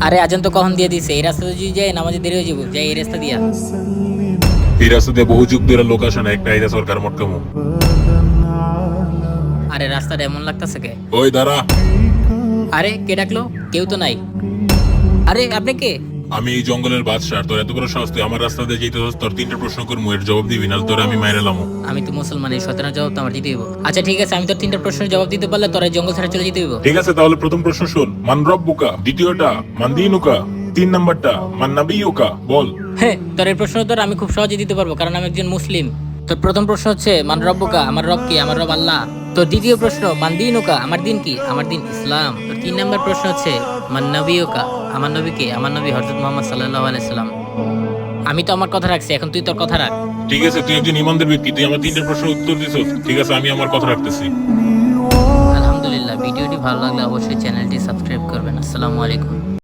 আরে আজান তো কখন দিয়ে দিছে, এই রাস্তা যদি যাই নামাজে দেরি হয়ে যাবো, যাই এই রাস্তা দিয়া। এই রাস্তাতে বহু যুগ ধরে লোক আসে না, একটা আইদা সরকার মটকামো। আরে রাস্তাটা এমন লাগতেছে কে? ওই দাঁড়া, আরে কে ডাকলো? কেউ তো নাই। আরে আপনি কে? আমি এই জঙ্গলের বাদশাহ। তোর এত বড় সাহস, তুই আমার রাস্তা দিয়ে যেতে হস, তোর 3টা প্রশ্ন করবো, এর জবাব দিবি না তোর আমি মাইরে লামো। আমি তো মুসলমান, এই শয়তানের জবাব তো আমার দিতে হইব। আচ্ছা ঠিক আছে, আমি তোর 3টা প্রশ্নের জবাব দিতে পারলে তোর এই জঙ্গল ছেড়ে চলে যেতে হইব। ঠিক আছে, তাহলে প্রথম প্রশ্ন শোন। মান রব্বুকা, দ্বিতীয়টা মান দীনুকা, 3 নাম্বারটা মান নাবিয়ুকা। বল। হ্যাঁ, তোর এই প্রশ্ন উত্তর আমি খুব সহজে দিতে পারবো, কারণ আমি একজন মুসলিম। তোর প্রথম প্রশ্ন হচ্ছে মান রব্বুকা, আমার রব কি? আমার রব আল্লাহ। তোর দ্বিতীয় প্রশ্ন মান দীনুকা, আমার দিন কি? আমার দিন ইসলাম। তোর 3 নাম্বার প্রশ্ন হচ্ছে মান নবিয়ুকা, আমার নবী কে? আমার নবী হযরত মুহাম্মদ সাল্লাল্লাহু আলাইহি সাল্লাম। আমি তো আমার কথা রাখছি, এখন তুই তোর কথা রাখ। ঠিক আছে, তুই একজন ইমানদার ব্যক্তি, তুই আমার 3টা প্রশ্নের উত্তর দিছস। ঠিক আছে, আমি আমার কথা রাখতেছি। আলহামদুলিল্লাহ। ভিডিওটি ভালো লাগলে অবশ্যই চ্যানেলটি সাবস্ক্রাইব করবেন। আসসালামু আলাইকুম।